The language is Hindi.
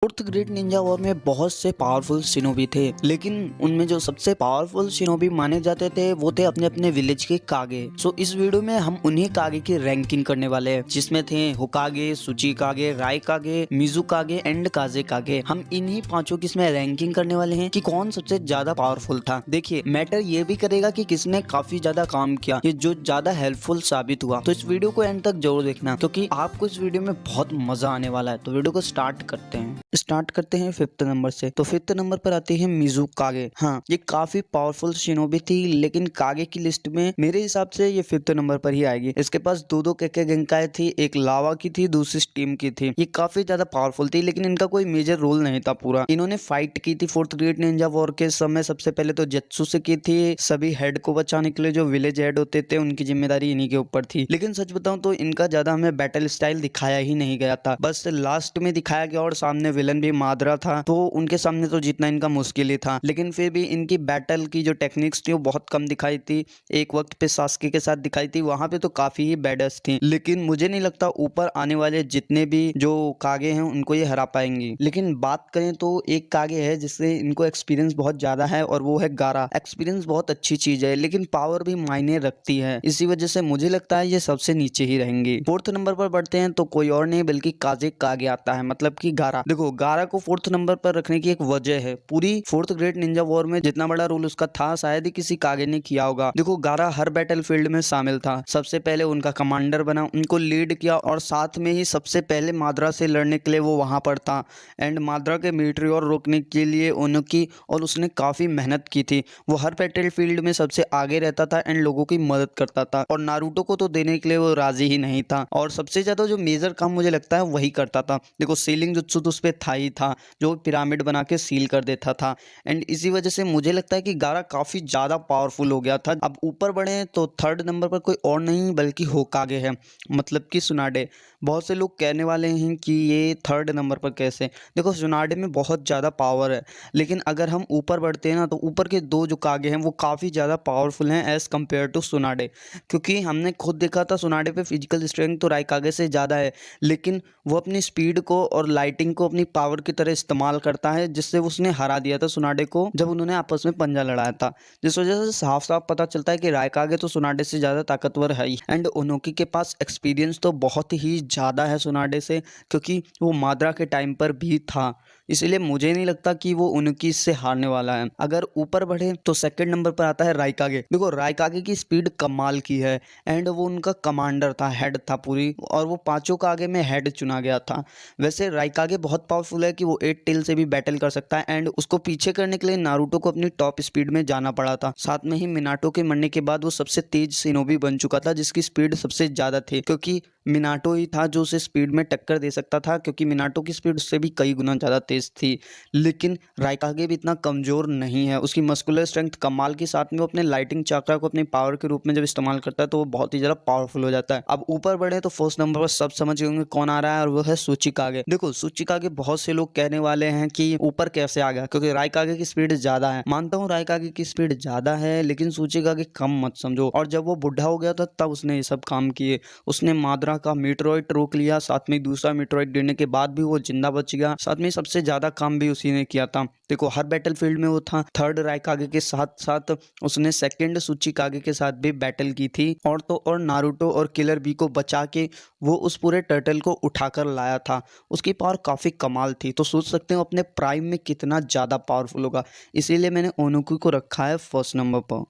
फोर्थ ग्रेड निंजा वॉर में बहुत से पावरफुल शिनोबी थे, लेकिन उनमें जो सबसे पावरफुल शिनोबी माने जाते थे वो थे अपने अपने विलेज के कागे। सो इस वीडियो में हम उन्हीं कागे की रैंकिंग करने वाले हैं, जिसमें थे होकागे, सुची कागे, राय कागे, मिजू कागे एंड काजे कागे। हम इन्हीं पांचों की इसमें रैंकिंग करने वाले हैं कि कौन सबसे ज्यादा पावरफुल था। देखिए, मैटर ये भी करेगा कि किसने काफी ज्यादा काम किया, ये जो ज्यादा हेल्पफुल साबित हुआ। तो इस वीडियो को एंड तक जरूर देखना, क्योंकि आपको इस वीडियो में बहुत मजा आने वाला है। तो वीडियो को स्टार्ट करते हैं फिफ्थ नंबर से। तो फिफ्थ नंबर पर आती है मिजू कागे। हाँ, ये काफी पावरफुल शिनोबी थी, लेकिन कागे की लिस्ट में मेरे हिसाब से ये फिफ्थ नंबर पर ही आएगी। इसके पास दो केके गेंकाई थी, एक लावा की थी, दूसरी स्टीम की थी। ये काफी ज्यादा पावरफुल थी, लेकिन इनका कोई मेजर रोल नहीं था पूरा। इन्होंने फाइट की थी फोर्थ ग्रेड निंजा वॉर के समय। सबसे पहले तो जेत्सु से की थी। सभी हेड को बचाने के लिए जो विलेज हेड होते थे उनकी जिम्मेदारी इन्हीं के ऊपर थी। लेकिन सच बताऊं तो इनका ज्यादा हमें बैटल स्टाइल दिखाया ही नहीं गया था, बस लास्ट में दिखाया गया। और सामने विलन भी मादरा था, तो उनके सामने तो जीतना इनका मुश्किल ही था। लेकिन फिर भी इनकी बैटल की जो टेक्निक्स थी वो बहुत कम दिखाई थी। एक वक्त पे सास्के के साथ दिखाई थी, वहां पे तो काफी ही बैडस थी। लेकिन मुझे नहीं लगता ऊपर आने वाले जितने भी जो कागे हैं उनको ये हरा पाएंगी। लेकिन बात करें तो एक कागे है जिससे इनको एक्सपीरियंस बहुत ज्यादा है, और वो है गारा। एक्सपीरियंस बहुत अच्छी चीज है, लेकिन पावर भी मायने रखती है। इसी वजह से मुझे लगता है ये सबसे नीचे ही रहेंगी। फोर्थ नंबर पर बढ़ते हैं तो कोई और नहीं बल्कि काजे कागे आता है, मतलब कि गारा। देखो, गारा को फोर्थ नंबर पर रखने की एक वजह है। पूरी फोर्थ ग्रेड निंजा वॉर में जितना बड़ा रोल उसका था, शायद ही किसी कागे ने किया होगा। देखो, गारा हर बैटल फील्ड में शामिल था। सबसे पहले उनका कमांडर बना, उनको लीड किया, और साथ में ही सबसे पहले माद्रा से लड़ने के लिए वो वहां पर था। एंड माद्रा के मिलिट्री और रोकने के लिए उनकी और उसने काफी मेहनत की थी। वो हर बैटल फील्ड में सबसे आगे रहता था एंड लोगों की मदद करता था, और नारुतो को तो देने के लिए वो राजी ही नहीं था। और सबसे ज्यादा जो मेजर काम मुझे लगता है वही करता था। देखो, सीलिंग जुत्सु तो उस पे था ही था, जो पिरामिड बना के सील कर देता था। एंड इसी वजह से मुझे लगता है कि गारा काफी ज्यादा पावरफुल हो गया था। अब ऊपर बढ़े तो थर्ड नंबर पर कोई और नहीं बल्कि होकागे है, मतलब कि सुनाडे। बहुत से लोग कहने वाले हैं कि ये थर्ड नंबर पर कैसे। देखो, सुनाडे में बहुत ज्यादा पावर है, लेकिन अगर हम ऊपर बढ़ते हैं ना, तो ऊपर के दो जो कागे हैं वो काफी ज्यादा पावरफुल हैं एज कम्पेयर टू सुनाडे। क्योंकि हमने खुद देखा था सुनाडे पे फिजिकल स्ट्रेंथ तो राइकागे से ज्यादा है, लेकिन वो अपनी स्पीड को और लाइटिंग को अपनी पावर की तरह इस्तेमाल करता है, जिससे उसने हरा दिया था सुनाडे को जब उन्होंने आपस में पंजा लड़ाया था। जिस वजह से साफ साफ पता चलता है कि राइकागे तो सुनाडे से ज्यादा ताकतवर है ही। एंड ओनोकी के पास एक्सपीरियंस तो बहुत ही ज्यादा है सुनाडे से, क्योंकि वो माद्रा के टाइम पर भी था। इसलिए मुझे नहीं लगता कि वो उनकी से हारने वाला है। अगर ऊपर बढ़े तो सेकंड नंबर पर आता है राइकागे। देखो, राइकागे की स्पीड कमाल की है, एंड वो उनका कमांडर था, हेड था पूरी, और वो पांचों कागे में हेड चुना गया था। वैसे राइकागे बहुत पावरफुल है कि वो 8 टेल से भी बैटल कर सकता है, एंड उसको पीछे करने के लिए नारुतो को अपनी टॉप स्पीड में जाना पड़ा था। साथ में ही मिनाटो के मरने के बाद वो सबसे तेज शिनोबी बन चुका था, जिसकी स्पीड सबसे ज्यादा थी, क्योंकि मिनाटो ही था जो उसे स्पीड में टक्कर दे सकता था, क्योंकि मिनाटो की स्पीड उससे भी कई गुना ज़्यादा तेज थी। लेकिन राइकागे भी इतना कमज़ोर नहीं है। उसकी मस्कुलर स्ट्रेंथ कमाल के साथ में वो अपने लाइटिंग चक्रा को अपनी पावर के रूप में जब इस्तेमाल करता है तो वो बहुत ही ज़्यादा पावरफुल हो जाता है। अब ऊपर बढ़े तो फर्स्ट नंबर पर सब समझ होंगे कौन आ रहा है, और वो है सुचिकागे। देखो, सुचिकागे बहुत से लोग कहने वाले हैं कि ऊपर कैसे आ गया, क्योंकि राइकागे की स्पीड ज़्यादा है। मानता हूँ राइकागे की स्पीड ज़्यादा है, लेकिन सुचिकागे कम मत समझो। और जब वो बुढ़ा हो गया था तब उसने ये सब काम किए। उसने माद्रा का मीटरॉइड रोक लिया, साथ में दूसरा मीटरॉइड गिरने के बाद भी वो जिंदा बच गया। साथ में सबसे ज्यादा काम भी उसी ने किया था। देखो, हर बैटल फील्ड में वो था। थर्ड राइकागे के साथ साथ उसने सेकंड सुचिकागे के साथ भी बैटल की थी, और तो और नारुतो और किलर बी को बचा के वो उस पूरे टर्टल को उठाकर लाया था। उसकी पावर काफी कमाल थी। तो सोच सकते हो अपने प्राइम में कितना ज्यादा पावरफुल होगा। इसीलिए मैंने ओनोकी को रखा है फर्स्ट नंबर पर।